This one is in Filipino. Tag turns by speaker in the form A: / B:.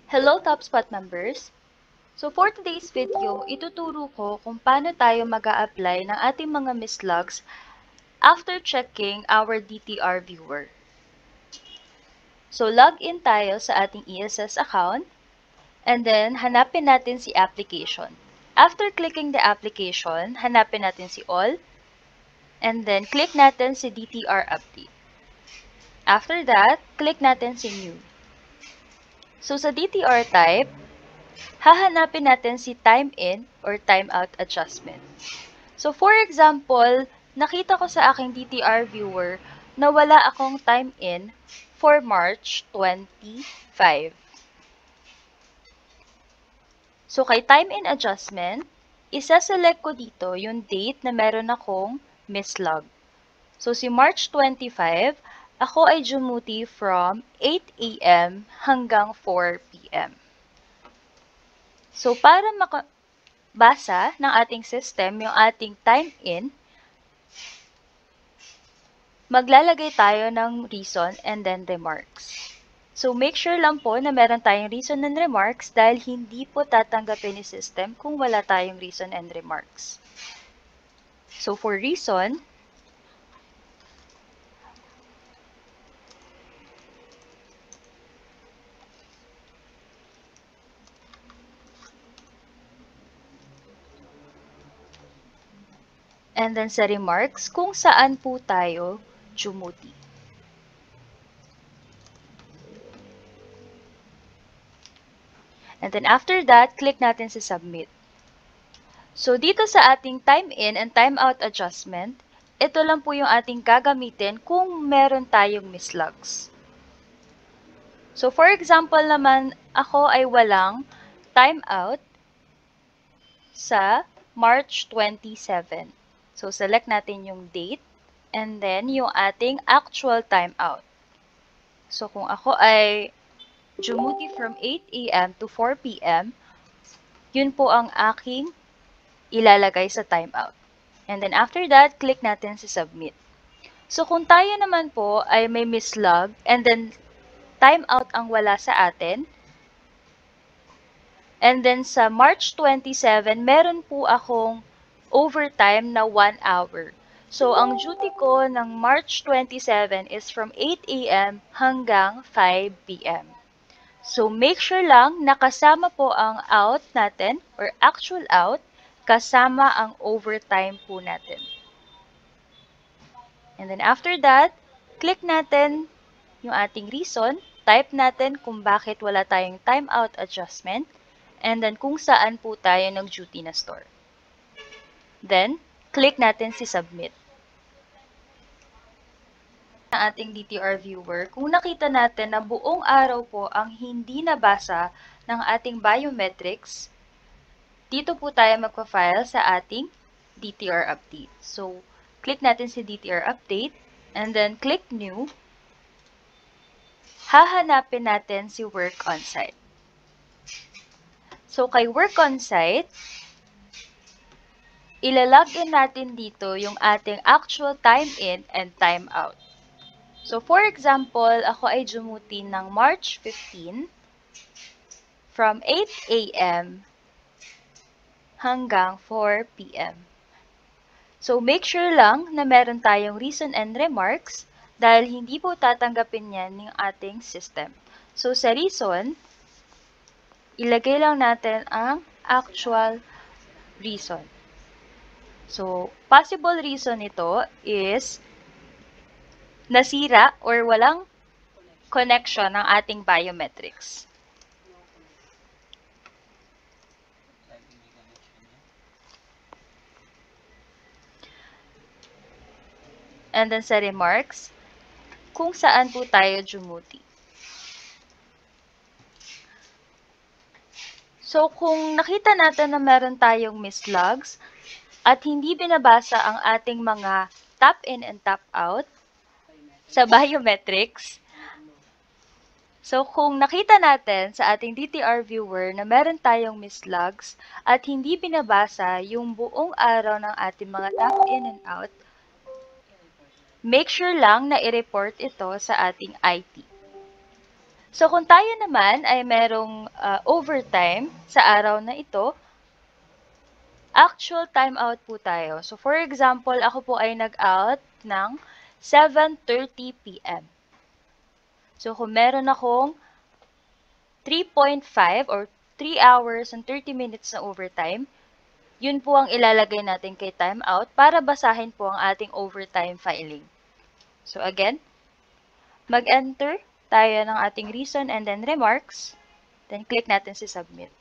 A: Hello TopSpot members! So for today's video, ituturo ko kung paano tayo mag-a-apply ng ating mga mislogs after checking our DTR viewer. So log in tayo sa ating ESS account and then hanapin natin si application. After clicking the application, hanapin natin si all and then click natin si DTR update. After that, click natin si new. So sa DTR type, hahanapin natin si time in or time out adjustment. So for example, nakita ko sa aking DTR viewer na wala akong time in for March 25. So kay time in adjustment, isa-select ko dito yung date na meron akong mislog. So si March 25, ako ay dumuty from 8 a.m. hanggang 4 p.m. So para makabasa ng ating system yung ating time in, maglalagay tayo ng reason and then remarks. So make sure lang po na meron tayong reason and remarks dahil hindi po tatanggapin ni system kung wala tayong reason and remarks. So for reason, and then sa remarks, kung saan po tayo dumuty. And then after that, click natin sa submit. So dito sa ating time in and time out adjustment, ito lang po yung ating gagamitin kung meron tayong mislogs. So for example naman, ako ay walang time out sa March 27. So select natin yung date and then yung ating actual time out. So kung ako ay dumuty from 8 a.m. to 4 p.m., yun po ang aking ilalagay sa timeout. And then after that, click natin sa submit. So kung tayo naman po ay may mislog and then timeout ang wala sa atin, and then sa March 27, meron po akong overtime na 1 hour. So ang duty ko ng March 27 is from 8 a.m. hanggang 5 p.m. So make sure lang nakasama po ang out natin or actual out kasama ang overtime po natin. And then after that, click natin yung ating reason, type natin kung bakit wala tayong timeout adjustment, and then kung saan po tayo nag-duty na store. Then, click natin si submit. Ang ating DTR viewer, kung nakita natin na buong araw po ang hindi nabasa ng ating biometrics, dito po tayo magpa-file sa ating DTR update. So, click natin si DTR update and then click new. Hahanapin natin si work on-site. So, kay work on-site, ilalagin natin dito yung ating actual time in and time out. So, for example, ako ay dumuti ng March 15 from 8 a.m. hanggang 4 p.m. So, make sure lang na meron tayong reason and remarks dahil hindi po tatanggapin yan ng ating system. So, sa reason, ilagay lang natin ang actual reason. So, possible reason ito is nasira or walang connection ng ating biometrics. And then sa remarks, kung saan po tayo dumuti. So, kung nakita natin na meron tayong mislogs at hindi binabasa ang ating mga tap in and tap out sa biometrics, so kung nakita natin sa ating DTR viewer na meron tayong mislogs at hindi binabasa yung buong araw ng ating mga tap in and out, make sure lang na i-report ito sa ating IT. So, kung tayo naman ay merong overtime sa araw na ito, actual timeout po tayo. So, for example, ako po ay nag-out ng 7:30 PM. So, kung meron akong 3.5 or 3 hours and 30 minutes na overtime, yun po ang ilalagay natin kay timeout para basahin po ang ating overtime filing. So, again, mag-enter tayo ng ating reason and then remarks. Then, click natin si submit.